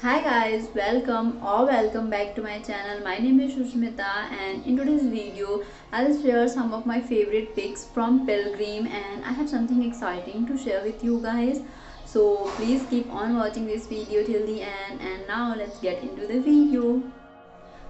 Hi guys, welcome back to my channel. My name is Shushmita and in today's video I'll share some of my favorite picks from Pilgrim and I have something exciting to share with you guys. So please keep on watching this video till the end, and now let's get into the video.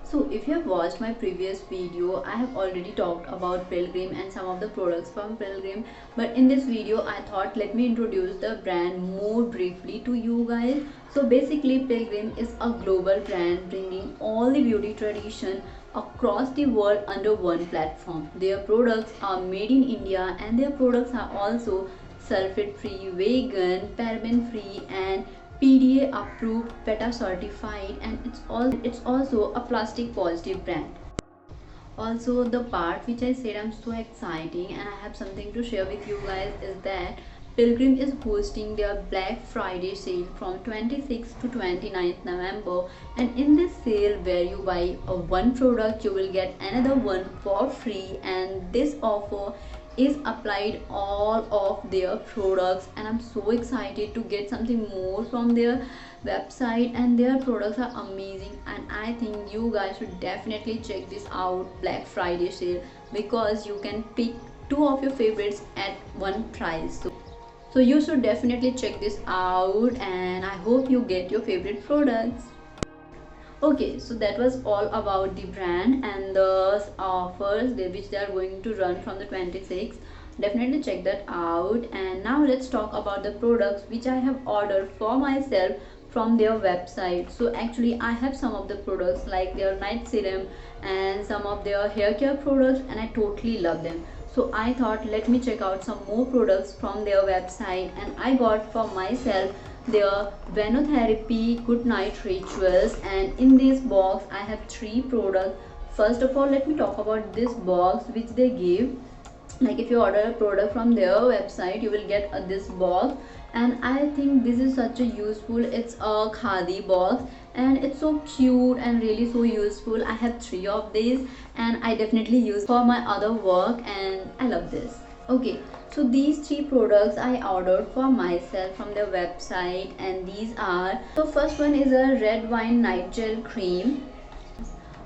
So if you have watched my previous video, I have already talked about Pilgrim and some of the products from Pilgrim. But in this video, I thought let me introduce the brand more briefly to you guys. So basically Pilgrim is a global brand bringing all the beauty tradition across the world under one platform. Their products are made in India and their products are also sulfate free, vegan, paraben free and PDA approved, PETA certified, and it's also a plastic positive brand. Also, the part which I said I'm so exciting and I have something to share with you guys is that Pilgrim is hosting their Black Friday sale from 26th to 29th November, and in this sale where you buy one product you will get another one for free, and this offer is applied all of their products, and I'm so excited to get something more from their website, and their products are amazing and I think you guys should definitely check this out. Black Friday sale, because you can pick two of your favorites at one price. So you should definitely check this out and I hope you get your favorite products. Okay, so that was all about the brand and the offers which they are going to run from the 26th. Definitely check that out. And now let's talk about the products which I have ordered for myself from their website. So actually I have some of the products like their night serum and some of their hair care products, and I totally love them. So I thought let me check out some more products from their website, and I got for myself their Venotherapy Good Night Rituals, and in this box I have three products. First of all, let me talk about this box which they give. Like if you order a product from their website you will get this box, and I think this is such a useful, it's a khadi box and it's so cute and really so useful. I have three of these and I definitely use for my other work and I love this. Okay, so these three products I ordered for myself from their website, and these are, so first one is a red wine night gel cream,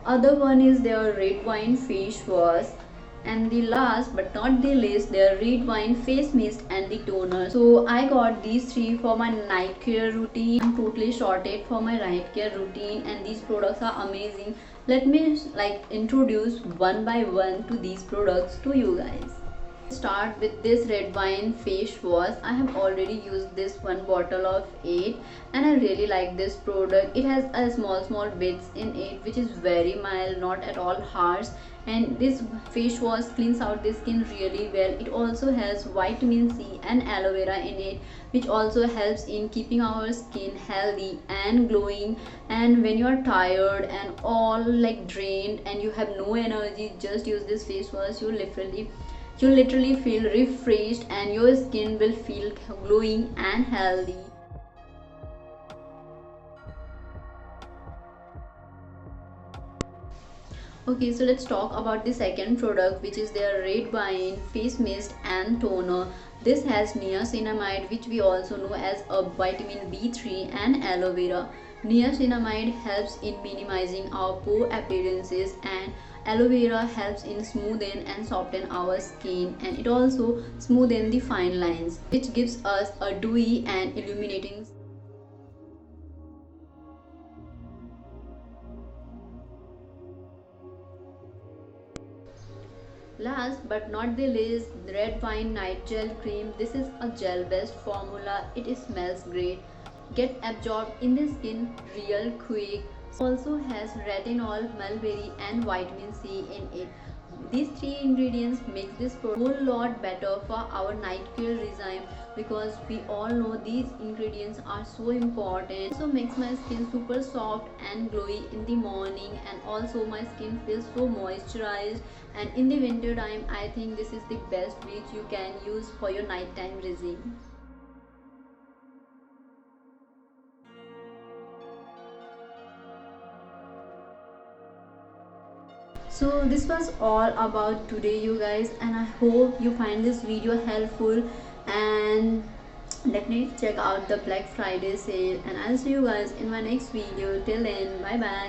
other one is their red wine face wash, and the last but not the least their red wine face mist and the toner. So I got these three for my night care routine. I'm totally sorted for my night care routine and these products are amazing. Let me introduce one by one to these products to you guys. Start with this red wine face wash. I have already used this one bottle of 8 and I really like this product. It has a small bits in it which is very mild, not at all harsh, and this face wash cleans out the skin really well. It also has vitamin C and aloe vera in it, which also helps in keeping our skin healthy and glowing. And when you are tired and all drained and you have no energy, just use this face wash. You'll literally feel refreshed and your skin will feel glowing and healthy. Okay, so let's talk about the second product, which is their red wine face mist and toner. This has niacinamide, which we also know as a vitamin B3, and aloe vera. Niacinamide helps in minimizing our pore appearances, and aloe vera helps in smoothen and soften our skin, and it also smoothen the fine lines, which gives us a dewy and illuminating. Last but not the least, red wine night gel cream. This is a gel based formula. It smells great, get absorbed in the skin real quick. Also has retinol, mulberry and vitamin C in it. These three ingredients make this product a whole lot better for our night care regime, because we all know these ingredients are so important. Also makes my skin super soft and glowy in the morning, and also my skin feels so moisturized, and in the winter time I think this is the best which you can use for your nighttime regime. So this was all about today you guys, and I hope you find this video helpful, and definitely check out the Black Friday sale, and I'll see you guys in my next video. Till then, bye bye.